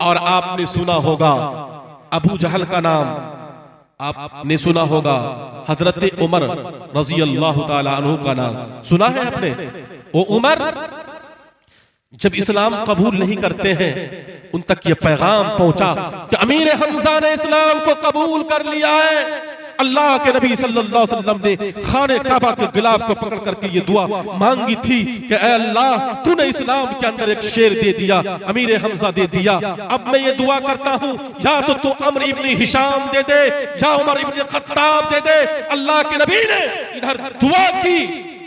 और आपने सुना होगा अबू जहल का नाम, आपने सुना होगा हजरत उमर रजी अल्लाह ताला अन्हु का नाम सुना है आपने। वो उमर जब इस्लाम कबूल नहीं करते हैं, उन तक ये पैगाम पहुंचा कि अमीर हमजा ने इस्लाम को कबूल कर लिया है। अल्लाह के नबी सल्लल्लाहु अलैहि वसल्लम ने खाने काबा के गिलाफ को पकड़ करके ये दुआ मांगी थी कि ऐ अल्लाह, तूने इस्लाम के अंदर एक शेर दे दिया, अमीर हमजा दे दिया, अब मैं ये दुआ करता हूँ या तो तू अम्र इब्न हिशाम दे दे या उमर इब्न खत्ताब दे दे। अल्लाह के नबी ने इधर दुआ की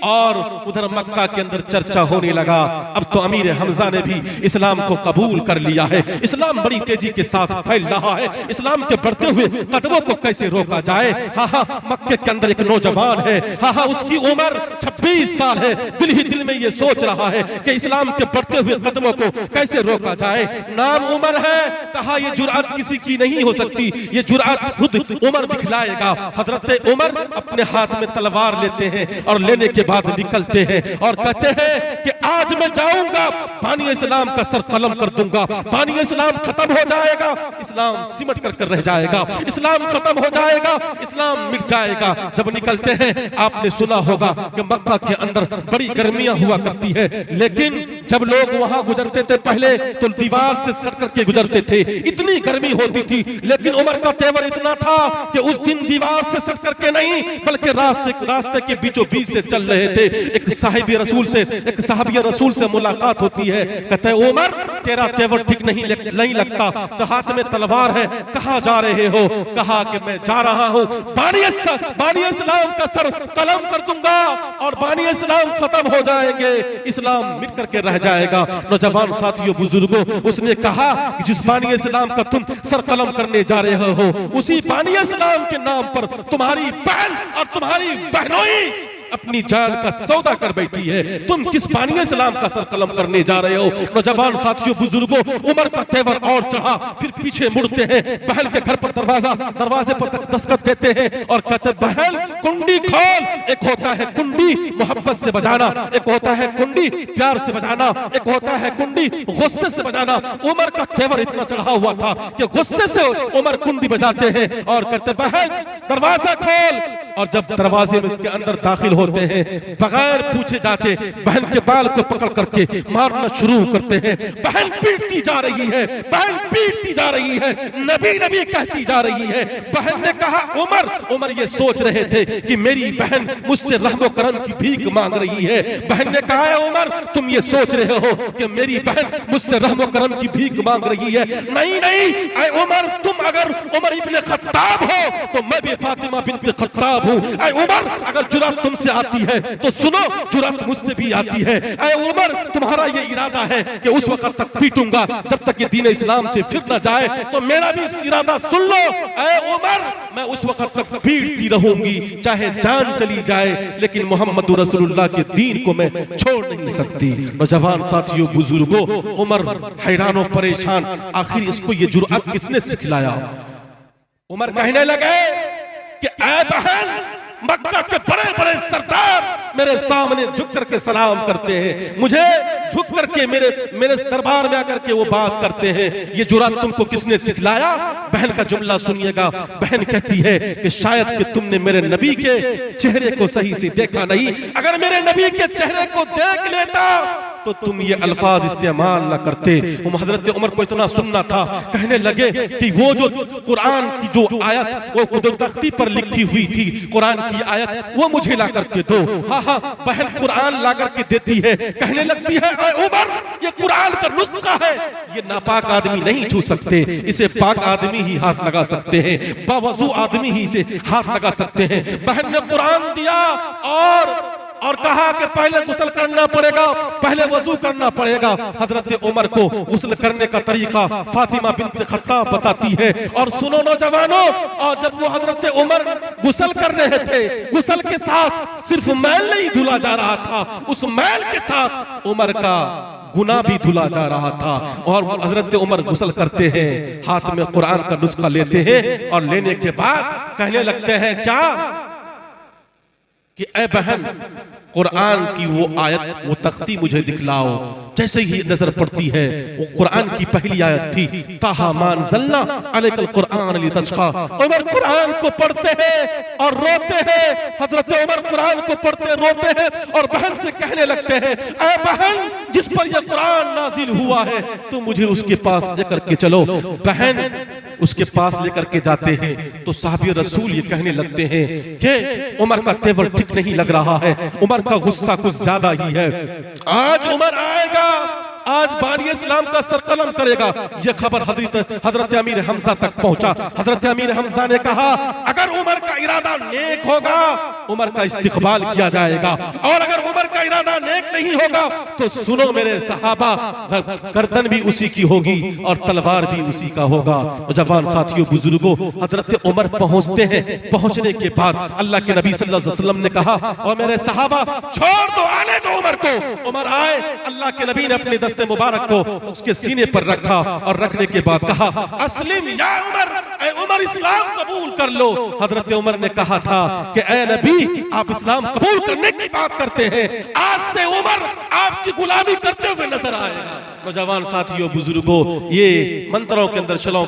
और उधर मक्का के अंदर चर्चा होने लगा, अब तो अमीर हमजा ने भी इस्लाम को कबूल कर लिया है, इस्लाम बड़ी तेजी के साथ फैल रहा है, इस्लाम के बढ़ते हुए कदमों को कैसे रोका जाए। हाँ हाँ, मक्के के अंदर एक नौजवान है, हाँ हाँ, उसकी उम्र 26 साल है, दिल ही दिल में ये सोच रहा है कि इस्लाम के बढ़ते हुए कदमों को कैसे रोका जाए। नाम उमर है, कहा ये जुर्अत किसी की नहीं हो सकती, ये जुर्अत खुद उमर दिखलाएगा। हजरत उमर अपने हाथ में तलवार लेते हैं और लेने के बाद निकलते हैं और कहते हैं कि आज मैं जाऊंगा, बानी इस्लाम का सर कलम कर दूंगा, बानी इस्लाम खत्म हो जाएगा, इस्लाम सिमट कर रह जाएगा, इस्लाम खत्म हो जाएगा, इस्लाम मिट जाएगा। जब निकलते हैं, आपने सुना होगा कि मक्का के अंदर बड़ी गर्मियां हुआ करती है, लेकिन जब लोग वहां गुजरते थे पहले तो दीवार से सट करके गुजरते थे, इतनी गर्मी होती थी, लेकिन उमर का तेवर इतना था कि उस दिन दीवार से सट करके नहीं बल्कि रास्ते के बीचों बीच से चल रहे थे। एक साहिब रसूल से मुलाकात होती है, कहते हैं उमर तेरा तेवर ठीक नहीं लगता, तो हाथ में तलवार है, कहाँ जा रहे हो? कहा कि मैं जा रहा हूँ बानी इस्लाम का सर कलम कर दूंगा और बानी इस्लाम खत्म हो जाएंगे, इस्लाम मिट करके रह जाएगा। नौजवान साथियों, बुजुर्गों, उसने कहा कि जिस बानी इस्लाम का तुम सर कलम करने जा रहे हो, उसी बानी इस्लाम के नाम पर तुम्हारी बहन और तुम्हारी बहनोई अपनी जान का सौदा कर बैठी है, तुम किस बानी इस्लाम का सर कलम करने जा रहे हो? नौजवान साथियों, बुजुर्गों, उमर का तेवर और चढ़ा, फिर पीछे मुड़ते हैं, बहन के घर पर दरवाजे पर दस्तखत देते हैं और कहते बहन कुंडी खोल। एक होता है कुंडी मोहब्बत से बजाना, एक होता है कुंडी प्यार से बजाना, एक होता है कुंडी गुस्से से बजाना। उमर का तेवर इतना चढ़ा हुआ था कि गुस्से से उमर कुंडी बजाते हैं और कहते बहन दरवाजा खोल। और जब दरवाजे के अंदर दाखिल होते हैं, बगैर पूछे जाचे बहन के बाल को पकड़ करके मारना शुरू करते हैं। बहन पीटती जा रही है, बहन पीटती जा रही है, नबी नबी कहती जा रही है। बहन ने कहा उमर ये सोच रहे थे कि मेरी बहन मुझसे रहमो करम की भीख मांग रही है। बहन ने कहा उमर तुम ये सोच रहे हो कि मेरी बहन मुझसे रहमो करम की भीख मांग रही है। नहीं ऐ उमर, तुम अगर उमर इब्न खत्ताब हो तो मैं भी फातिमा बिन्त खत्ताब हूँ। ऐ उमर, अगर जुर्अत तुमसे आती है तो सुनो, जुर्अत मुझसे भी आती है। ऐ उमर, तुम्हारा ये इरादा है कि उस वक्त तक पीटूंगा जब तक ये दीन इस्लाम से फिर न जाए, तो मेरा भी इरादा सुन लो। ऐ उमर, मैं उस वक्त तक पीटती रहूंगी चाहे जान चली जाए, लेकिन मोहम्मद रसूलुल्लाह के दीन को मैं छोड़ नहीं सकती। नौजवान साथियों, बुजुर्गों, उमर हैरानों परेशान, आखिर इसको ये जुर्अत किसने सिखलाया? उमर कहने लगे कि ऐ बहन, मक्का के बड़े बड़े सरदार मेरे सामने झुक करके सलाम करते हैं, मुझे झुक करके मेरे दरबार में आकर के वो बात करते हैं, ये जुर्अत तुमको किसने सिखलाया? बहन का जुमला सुनिएगा। बहन कहती है कि शायद कि तुमने मेरे नबी के चेहरे को सही से देखा नहीं, अगर मेरे नबी के चेहरे को देख लेता तो तुम ये अल्फाज इस्तेमाल न करते। हजरत उमर को इतना सुनना था, कहने लगे कि वो जो कुरान की जो आयत वो जो तख्ती पर लिखी हुई थी, कुरान की आयत, वो मुझे ला करके दो। हाँ हाँ, बहन कुरान ला करके देती है, कहने लगती है उमर ये कुरान का नुस्खा है, ये नापाक आदमी नहीं छू सकते, इसे पाक आदमी ही हाथ लगा सकते हैं, बावजू आदमी ही इसे हाथ लगा सकते हैं। बहन ने कुरान दिया और कहा कि पहले गुस्ल करना पड़ेगा, पहले वजू करना पड़ेगा। हजरत उमर को गुस्ल करने का तरीका फातिमा बिन्त खत्ताब बताती है। और सुनो नौजवानों, और जब वो हजरत उमर गुस्ल कर रहे थे, गुस्ल के साथ सिर्फ मैल नहीं धुला जा रहा था, उस मैल के साथ उमर का गुनाह भी धुला जा रहा था। और हजरत उमर गुस्ल करते हैं, हाथ में कुरान का नुस्खा लेते हैं और लेने के बाद कहने लगते हैं क्या कि ए बहन कुरान की वो आयत, वो तख्ती मुझे दिखलाओ। जैसे ही नजर पड़ती है वो कुरान की पहली आयत थी, ताहा मा अंज़लना अलैकल कुरान लितश्क़ा। उमर कुरान को पढ़ते हैं और रोते हैं। हजरत उमर कुरान को पढ़ते रोते हैं और बहन से कहने लगते हैं, ऐ बहन जिस पर यह कुरान नाजिल हुआ है तुम मुझे उसके पास लेकर के चलो। बहन उसके पास लेकर के जाते हैं तो साहबी रसूल ये कहने लगते हैं कि उमर का तेवर ठीक नहीं लग रहा है, उमर का गुस्सा कुछ ज्यादा ही है। आज उमर आएगा, आज बानी इस्लाम का सरकलम करेगा। यह खबर हजरत अमीर हमजा तक पहुंचा। हजरत अमीर हमजा ने कहा, अगर उमर का इरादा नेक होगा उमर का इस्तिकबाल किया जाएगा, और अगर उमर का इरादा नेक नहीं होगा तो सुनो मेरे सहाबा, गर्दन भी उसी की होगी और तलवार भी उसी का होगा। जवान साथियों, बुजुर्गों, हजरत उमर पहुंचते हैं। पहुंचने के बाद अल्लाह के नबी सल्लल्लाहु अलैहि वसल्लम ने कहा, और मेरे सहाबा छोड़ दो, आने दो उमर को। उमर आए, अल्लाह के नबी ने अपने दस्ते मुबारक को उसके सीने पर रखा और रखने के बाद कहा, अस्लिम या उमर, ऐ उमर इस्लाम कबूल कर लो। हजरत उमर ने कहा था कि ऐ नबी आप इस्लाम कबूल करने की बात करते हैं, आज से उमर आपकी गुलामी करते हुए नजर आएगा। नौजवान साथियों, बुजुर्गों, ये मंत्रों के अंदर चलो।